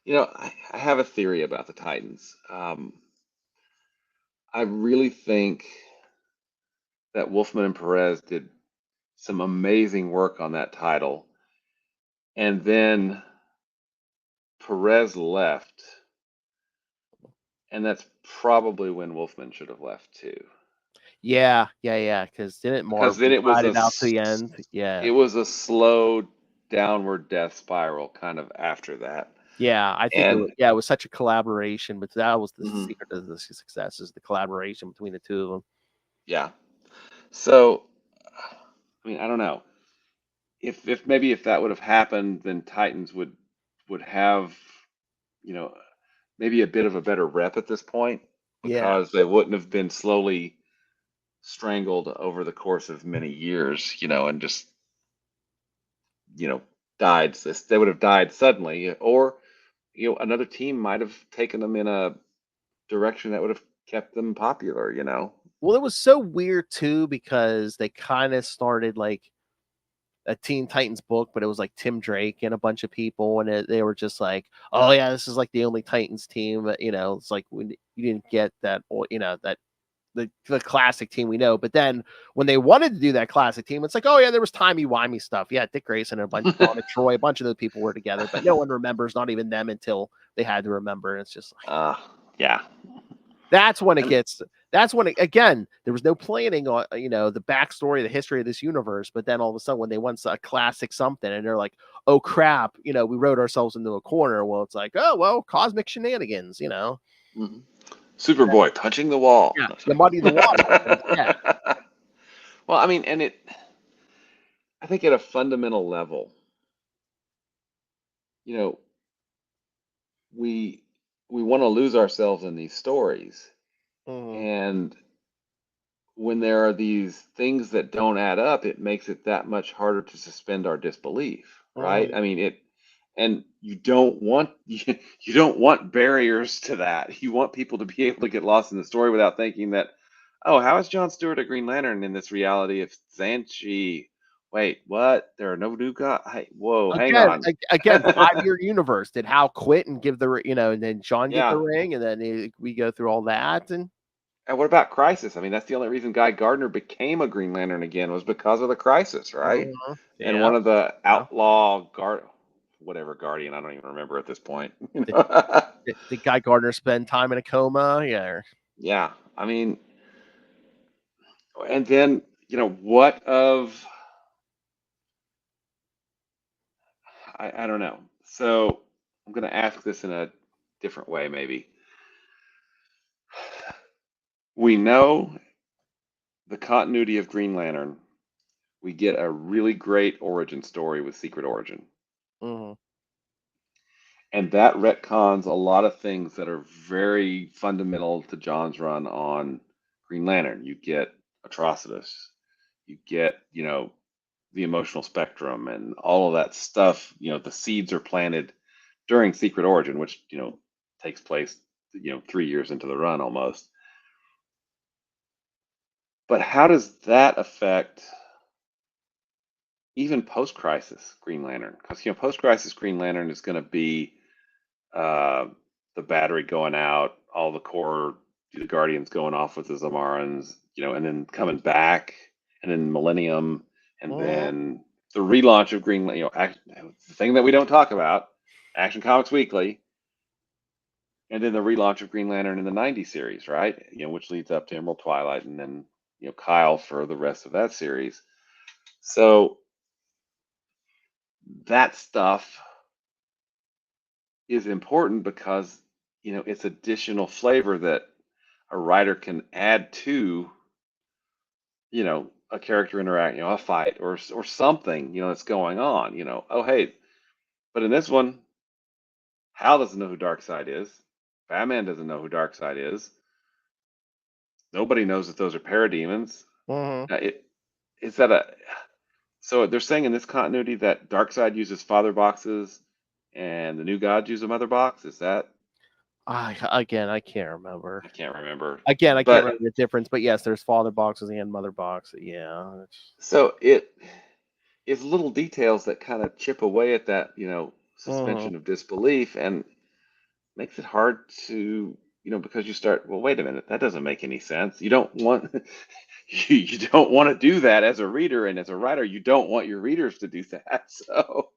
I have a theory about the Titans. I really think that Wolfman and Perez did some amazing work on that title. And then Perez left. And that's probably when Wolfman should have left too. Yeah. Because didn't Because Marvel then it was ride it out to the end? Yeah. it was a slow downward death spiral kind of after that. Yeah, I think And it was such a collaboration, but that was the Mhm. secret of the success is the collaboration between the two of them. yeah. So I mean, I don't know. If maybe if that would have happened, then Titans would have, you know, maybe a bit of a better rep at this point Yeah. because they wouldn't have been slowly strangled over the course of many years, and just, died. They would have died suddenly, or another team might have taken them in a direction that would have kept them popular. Well, it was so weird too because they kind of started like a Teen Titans book, but it was like Tim Drake and a bunch of people, and they were just like, "Oh yeah, this is like the only Titans team." It's like when you didn't get that, that the classic team we know. But then when they wanted to do that classic team, it's like, "Oh yeah, there was timey-wimey stuff." Yeah, Dick Grayson and a bunch of Donna Troy, a bunch of those people were together, but no one remembers, not even them, until they had to remember. And it's just like, yeah. that's when it gets. That's when again, there was no planning on the backstory, the history of this universe. But then all of a sudden, when they want a classic something, and they're like, "Oh crap, we wrote ourselves into a corner." Well, it's like, "Oh well, cosmic shenanigans," Mm-hmm. Superboy punching the wall. Yeah, you muddy the water. Yeah. Well, I mean, and I think at a fundamental level, we want to lose ourselves in these stories. Mhm. And when there are these things that don't add up, it makes it that much harder to suspend our disbelief, right? I mean, and you don't want you don't want barriers to that. You want people to be able to get lost in the story without thinking that, oh, how is John Stewart a Green Lantern in this reality if Zanchi? Wait, what? There are no new guys. Whoa, hang on. Again, 5-year universe. Did Hal quit and give and then John get the Yeah. ring, and then we go through all that, and And what about Crisis? I mean, that's the only reason Guy Gardner became a Green Lantern again was because of the Crisis, right? And yeah. one of the outlaw whatever Guardian, I don't even remember at this point. Did Guy Gardner spend time in a coma? Yeah. Yeah, I mean, and then what of? I don't know. So I'm going to ask this in a different way, maybe. We know the continuity of Green Lantern. We get a really great origin story with Secret Origin. Mm-hmm. And that retcons a lot of things that are very fundamental to John's run on Green Lantern. You get Atrocitus, you get, the emotional spectrum and all of that stuff. The seeds are planted during Secret Origin, which, takes place, 3 years into the run almost. But how does that affect even post-crisis Green Lantern? Because, post-crisis Green Lantern is going to be the battery going out, all the Guardians going off with the Zamarans, and then coming back, and then Millennium, and then the relaunch of Green Lantern, the thing that we don't talk about, Action Comics Weekly, and then the relaunch of Green Lantern in the '90s series, right? Which leads up to Emerald Twilight, and then Kyle for the rest of that series. So that stuff is important because it's additional flavor that a writer can add to a character interact, a fight or something that's going on. Oh hey, but in this one, Hal doesn't know who Darkseid is. Batman doesn't know who Darkseid is. Nobody knows that those are parademons. Is that so they're saying in this continuity that Darkseid uses father boxes and the New Gods use a mother box? Is that? Again, I can't remember. I can't remember. I can't remember the difference, but yes, there's father boxes and mother boxes. Yeah. So it is little details that kind of chip away at that, suspension of disbelief and makes it hard to, because you start, well, wait a minute, that doesn't make any sense. You don't want you don't want to do that as a reader, and as a writer, you don't want your readers to do that. So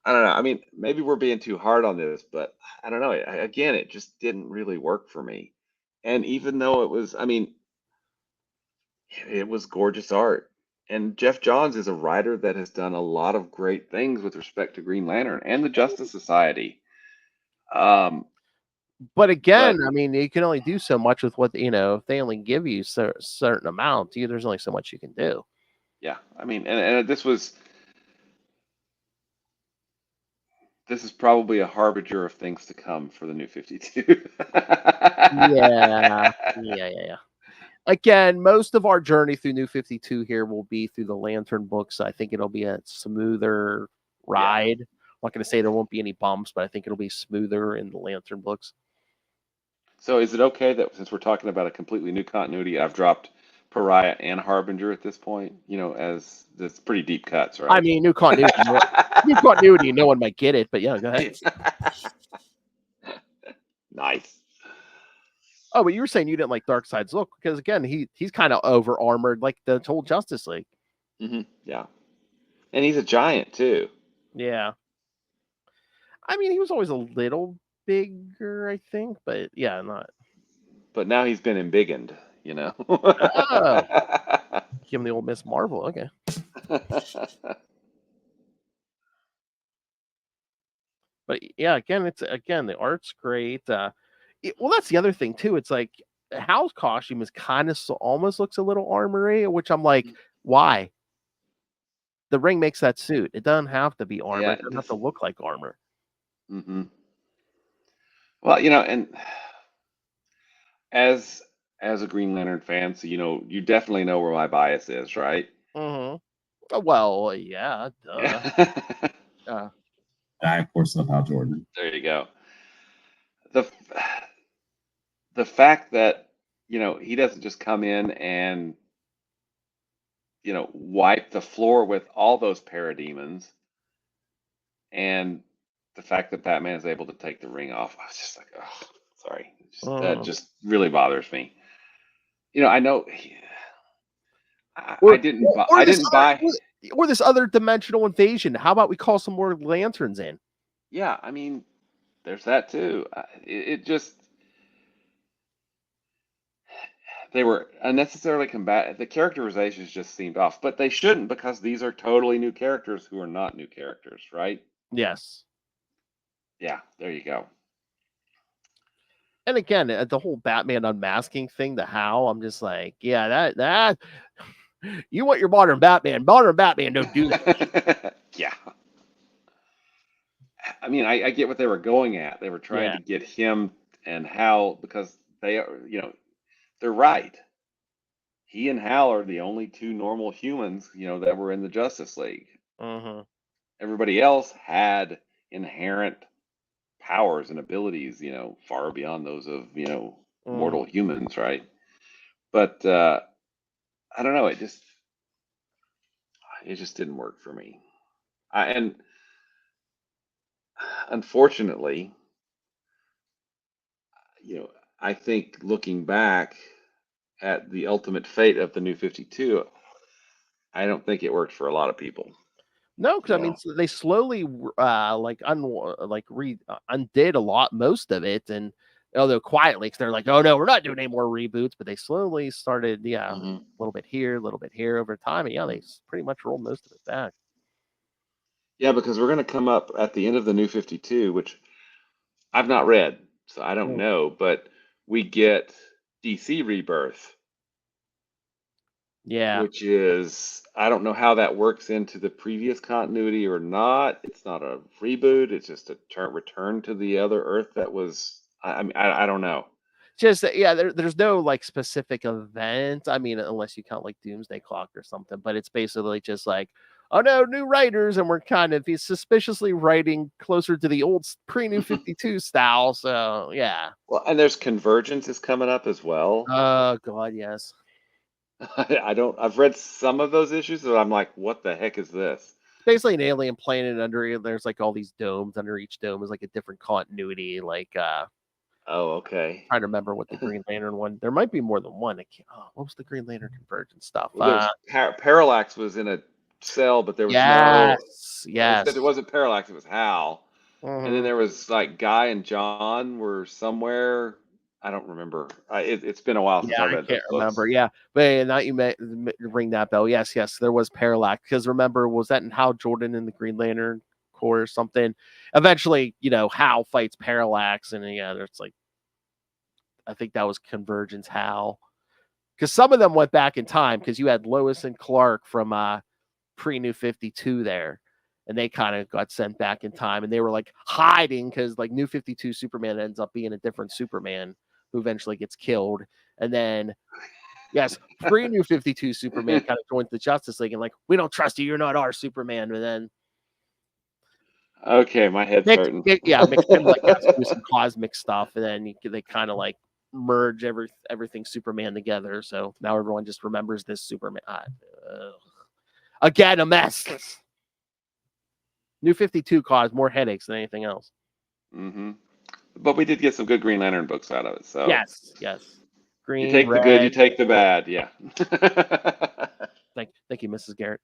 I don't know. I mean, maybe we're being too hard on this, but I don't know. Again, it just didn't really work for me. And even though it was, I mean, it was gorgeous art. And Jeff Johns is a writer that has done a lot of great things with respect to Green Lantern and the Justice Society. But again, I mean, you can only do so much with what if they only give you a certain amount. There's only so much you can do. Yeah, I mean, and this is probably a harbinger of things to come for the New 52. Yeah. again, most of our journey through New 52 here will be through the Lantern books. I think it'll be a smoother ride. I'm not going to say there won't be any bumps, but I think it'll be smoother in the Lantern books. So is it okay that since we're talking about a completely new continuity, I've dropped Pariah and Harbinger at this point? As that's pretty deep cuts, right? I mean, new continuity. No one might get it, but yeah, go ahead. Nice. Oh, but you were saying you didn't like Darkseid's look because again, he's kind of over armored like the whole Justice League. Yeah, and he's a giant too. Yeah. I mean, he was always a little bigger, I think, but yeah, not. But now he's been embiggened, Oh. Give him the old Miss Marvel. Okay. But yeah, again, the art's great. Well, that's the other thing too. It's like Hal's costume is kind of almost looks a little armory, which I'm like, why? The ring makes that suit. It doesn't have to be armor. Yeah, It doesn't have to look like armor. Well, and as a Green Lantern fan, so you definitely know where my bias is, right? Well, yeah. I, of course, love Hal Jordan. There you go. The fact that he doesn't just come in and wipe the floor with all those parademons, and the fact that Batman is able to take the ring off, I was just like, oh, sorry, that just really bothers me. I know I didn't buy. Or this other dimensional invasion. How about we call some more lanterns in? Yeah, I mean, there's that too. It just they were unnecessarily combative. The characterizations just seemed off, but they shouldn't because these are totally new characters who are not new characters, right? Yes. Yeah, there you go. And again, the whole Batman unmasking thing, the Hal, I'm just like, yeah, that you want your modern Batman. Modern Batman don't do that. Yeah. I mean, I get what they were going at. They were trying to get him and Hal because they are, they're right. He and Hal are the only two normal humans, that were in the Justice League. Everybody else had inherent powers and abilities, far beyond those of, mortal humans, right? But I don't know, it just didn't work for me. And unfortunately, I think looking back at the ultimate fate of the New 52, I don't think it worked for a lot of people. No, because I mean, they slowly undid most of it, and although quietly, because they're like, oh no, we're not doing any more reboots, but they slowly started, a little bit here over time, and they pretty much rolled most of it back. Yeah, because we're going to come up at the end of the New 52, which I've not read, so I don't know, but we get DC Rebirth. Yeah. Which is, I don't know how that works into the previous continuity or not. It's not a reboot. It's just a return to the other Earth that was, I don't know. Just, there's no like specific event. I mean, unless you count like Doomsday Clock or something, but it's basically just like, oh no, new writers, and we're kind of suspiciously writing closer to the old pre-New 52 style. So, yeah. Well, and there's Convergence is coming up as well. Oh, God, yes. I've read some of those issues, but I'm like, what the heck is this? Basically an alien planet there's like all these domes. Under each dome is like a different continuity. Like, oh, okay. I'm trying to remember what the Green Lantern one. There might be more than one. What was the Green Lantern Convergence stuff? Well, Parallax was in a cell, but there was yes. It wasn't Parallax, it was Hal. And then there was like Guy and John were somewhere. I don't remember. It's been a while since I read those books. Remember. Yeah, but now you may ring that bell. Yes, there was Parallax, because remember, was that in Hal Jordan in the Green Lantern Corps or something? Eventually, Hal fights Parallax, and there's like, I think that was Convergence Hal, because some of them went back in time, because you had Lois and Clark from pre-New 52 there. And they kind of got sent back in time, and they were like hiding because like New 52 Superman ends up being a different Superman who eventually gets killed. And then Yes, pre-New 52 Superman kind of joins the Justice League and like, we don't trust you. You're not our Superman. But then Okay, my head's hurting. Mick kind of like has to do some cosmic stuff, and then they kind of like merge everything Superman together. So now everyone just remembers this Superman. Again, a mess. New 52 caused more headaches than anything else. Mm-hmm. But we did get some good Green Lantern books out of it. So Yes. Green, you take red. the good, you take the bad. Yeah. Thank you, Mrs. Garrett.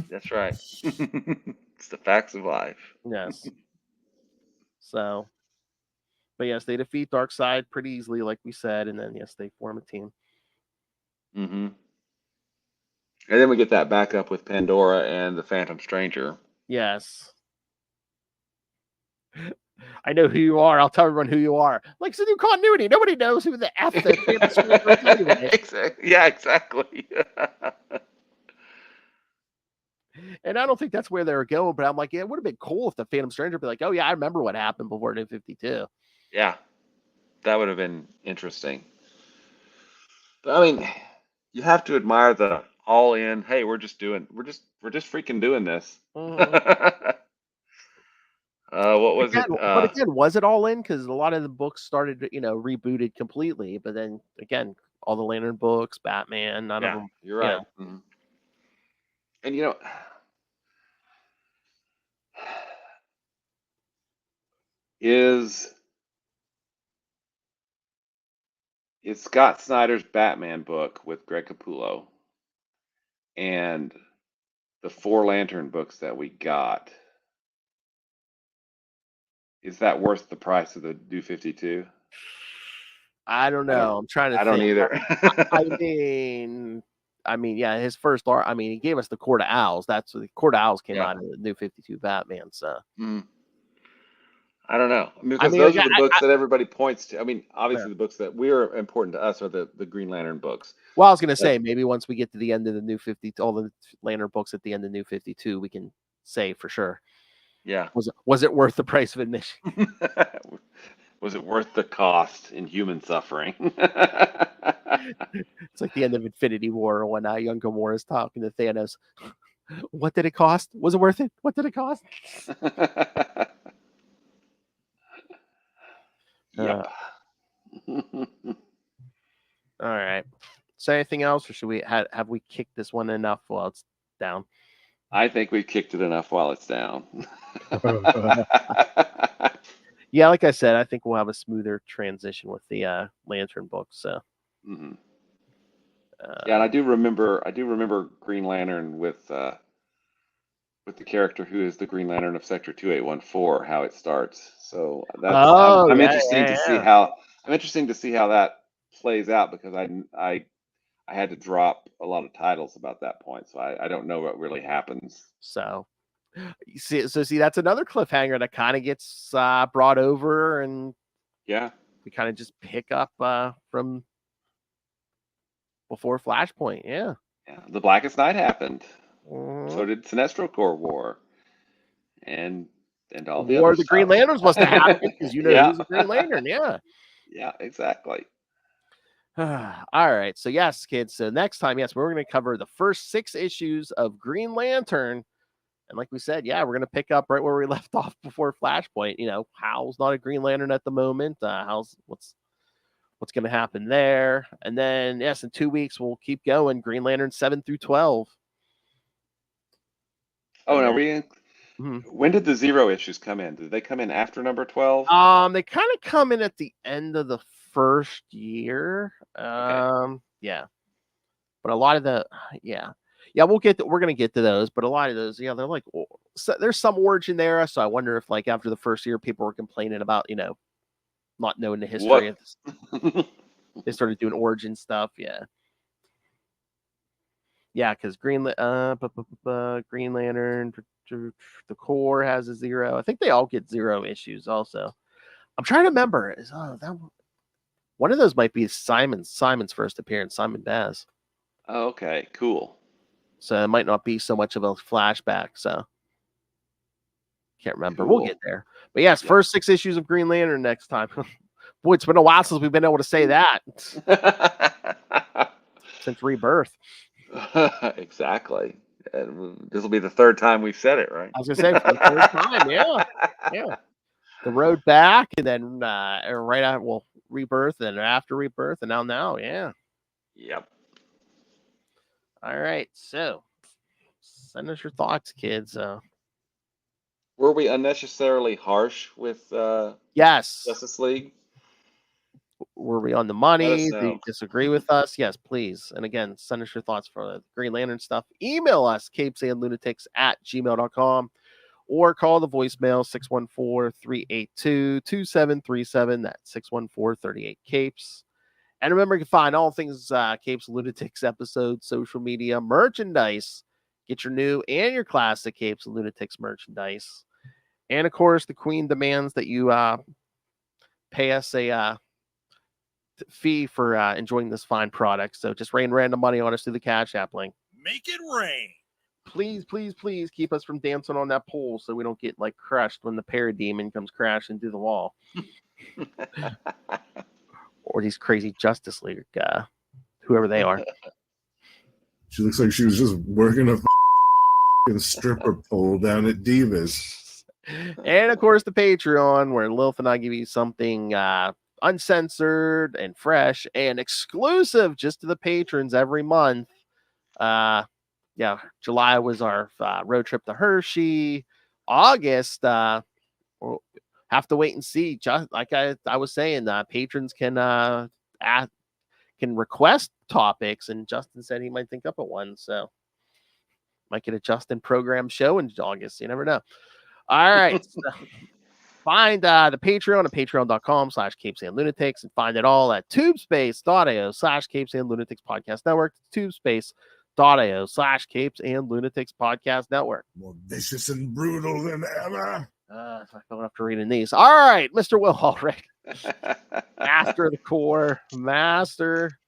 That's right. It's the facts of life. Yes. So, but yes, they defeat Darkseid pretty easily, like we said, and then yes, they form a team. Mm-hmm. And then we get that backup with Pandora and the Phantom Stranger. Yes. I know who you are. I'll tell everyone who you are. Like, it's a new continuity. Nobody knows who the F the Phantom Stranger is anyway. Exactly. Yeah, exactly. And I don't think that's where they were going, but I'm like, yeah, it would have been cool if the Phantom Stranger would be like, oh yeah, I remember what happened before New 52. Yeah, that would have been interesting. But I mean, you have to admire the all in. Hey, we're just freaking doing this. What was it? But again, was it all in? Because a lot of the books started, rebooted completely. But then again, all the Lantern books, Batman, none of them. You're right. Mm-hmm. And is Scott Snyder's Batman book with Greg Capullo and the 4 Lantern books that we got, is that worth the price of the New 52? I don't know. I'm trying to think. I don't either. I mean, yeah, his first art. I mean, he gave us the Court of Owls. That's the Court of Owls came out of the New 52 Batman. So I don't know. Because those are the books that everybody points to. I mean, obviously the books that are important to us are the Green Lantern books. Well, I was going to say maybe once we get to the end of the New 52, all the Lantern books at the end of New 52, we can say for sure. Yeah. Was it worth the price of admission? Was it worth the cost in human suffering? It's like the end of Infinity War when young Gamora is talking to Thanos. What did it cost? Was it worth it? What did it cost? Yep. All right. Say anything else, or should we have we kicked this one enough while it's down? I think we kicked it enough while it's down. Yeah, like I said, I think we'll have a smoother transition with the Lantern books. So. Mm-hmm. Yeah, and I do remember Green Lantern with the character who is the Green Lantern of Sector 2814, how it starts. So that's I'm interested to see how that plays out, because I had to drop a lot of titles about that point, so I don't know what really happens. So see, that's another cliffhanger that kind of gets brought over, and we kind of just pick up from before Flashpoint. Yeah, the Blackest Night happened. So did Sinestro Corps War, and all the War other of the Green Lanterns must have happened, because who's the Green Lantern. Yeah, exactly. All right, so yes, kids. So next time, we're going to cover the first 6 issues of Green Lantern. And like we said, we're going to pick up right where we left off before Flashpoint. Hal's not a Green Lantern at the moment. What's going to happen there? And then, in 2 weeks, we'll keep going. Green Lantern 7 through 12. Oh, no, when did the 0 issues come in? Did they come in after number 12? They kind of come in at the end of the first year. Okay. Yeah. But a lot of the, we're going to get to those, but a lot of those, they're like, there's some origin there. So I wonder if, like, after the first year, people were complaining about, not knowing the history of this. They started doing origin stuff. Yeah. Yeah, because Green Lantern, the Corps has a 0. I think they all get 0 issues also. I'm trying to remember. One of those might be Simon's first appearance, Simon Baz. Oh, okay, cool. So it might not be so much of a flashback. So can't remember. Cool. We'll get there. But yes, first 6 issues of Green Lantern next time. Boy, it's been a while since we've been able to say that. since Rebirth. Exactly. And this will be the third time we've said it, right? I was gonna say for the third time, yeah. The road back, and then right after, well, Rebirth, and after Rebirth, and now, yeah. Yep. All right, so send us your thoughts, kids. Were we unnecessarily harsh with Yes. Justice League? Were we on the Let money? us Do you know. disagree with us? Yes, please. And again, send us your thoughts for the Green Lantern stuff. Email us, CapesandLunatics@gmail.com, or call the voicemail 614-382-2737. That's 614-38-CAPES. And remember, you can find all things Capes and Lunatics episodes, social media, merchandise. Get your new and your classic Capes and Lunatics merchandise. And of course, the Queen demands that you pay us a fee for enjoying this fine product. So just rain random money on us through the Cash App link. Make it rain. Please, please, please keep us from dancing on that pole so we don't get like crushed when the parademon comes crashing through the wall. Or these crazy Justice League, whoever they are. She looks like she was just working a stripper pole down at Divas. And of course, the Patreon, where Lilith and I give you something uncensored and fresh and exclusive just to the patrons every month. July was our road trip to Hershey. August, we'll have to wait and see. Just like I was saying, patrons can request topics, and Justin said he might think up of one, so might get a Justin program show in August. You never know. All right. So find the Patreon at patreon.com/CapesandLunatics, and find it all at tubespace.io/CapesandLunatics Podcast Network. tubespace.io/Capes and Lunatics Podcast Network. More vicious and brutal than ever. I don't have to read in these. All right, Mr. Will Ulrich, master of the core, master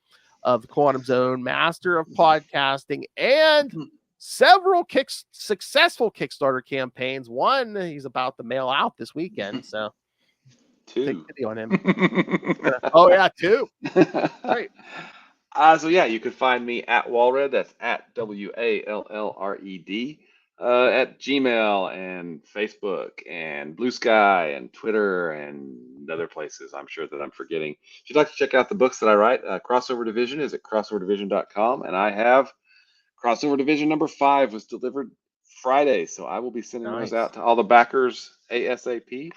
of the quantum zone, master of podcasting, and several successful Kickstarter campaigns. One he's about to mail out this weekend, so take Two. pity on him. Oh yeah, two. Right. So yeah, you can find me at Walred. That's at WALLRED. At Gmail and Facebook and Blue Sky and Twitter and other places I'm sure that I'm forgetting. If you'd like to check out the books that I write, Crossover Division is at crossoverdivision.com, and I have Crossover Division number 5 was delivered Friday, so I will be sending those out to all the backers ASAP.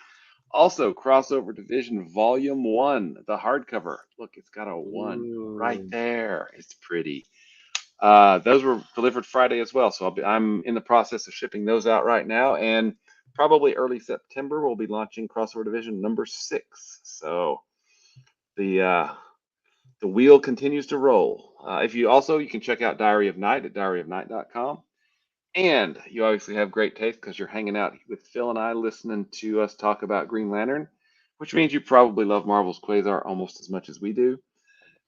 Also, Crossover Division Volume 1, the hardcover. Look, it's got a 1 right there. It's pretty. Those were delivered Friday as well, so I'm in the process of shipping those out right now, and probably early September we'll be launching Crossover Division number 6. So the wheel continues to roll. You can check out Diary of Night at diaryofnight.com. And you obviously have great taste because you're hanging out with Phil and I listening to us talk about Green Lantern, which means you probably love Marvel's Quasar almost as much as we do.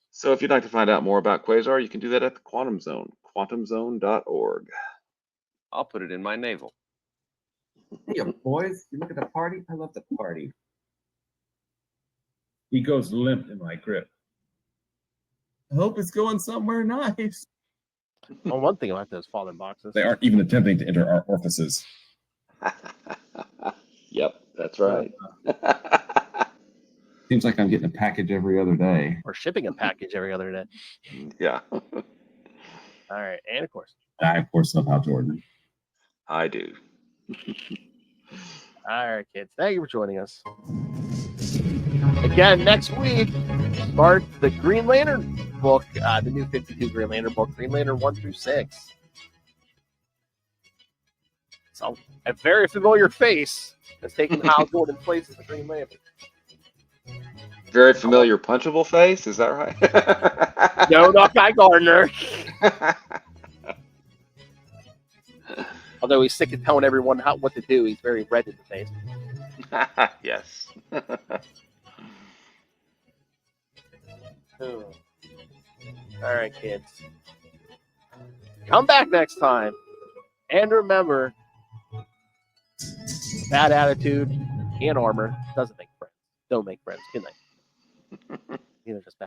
So if you'd like to find out more about Quasar, you can do that at the Quantum Zone, quantumzone.org. I'll put it in my navel. Hey, boys, you look at the party? I love the party. He goes limp in my grip. I hope it's going somewhere nice. Well, one thing about those fallen boxes, They aren't even attempting to enter our orifices. Yep, that's right. Seems like I'm getting a package every other day. or shipping a package every other day. Yeah, All right, and of course, I, of course, love Hal Jordan. I do. all right, kids, thank you for joining us. Again, next week, start the Green Lantern book, the new 52 Green Lantern book, Green Lantern 1 through 6. So, a very familiar face has taken Hal Jordan's place as the Green Lantern. Very familiar punchable face, is that right? No, not Guy Gardner. Although he's sick of telling everyone what to do, he's very red in the face. Yes. All right, kids. Come back next time. And remember, bad attitude and armor doesn't make friends. Don't make friends. Good night. These are just bad.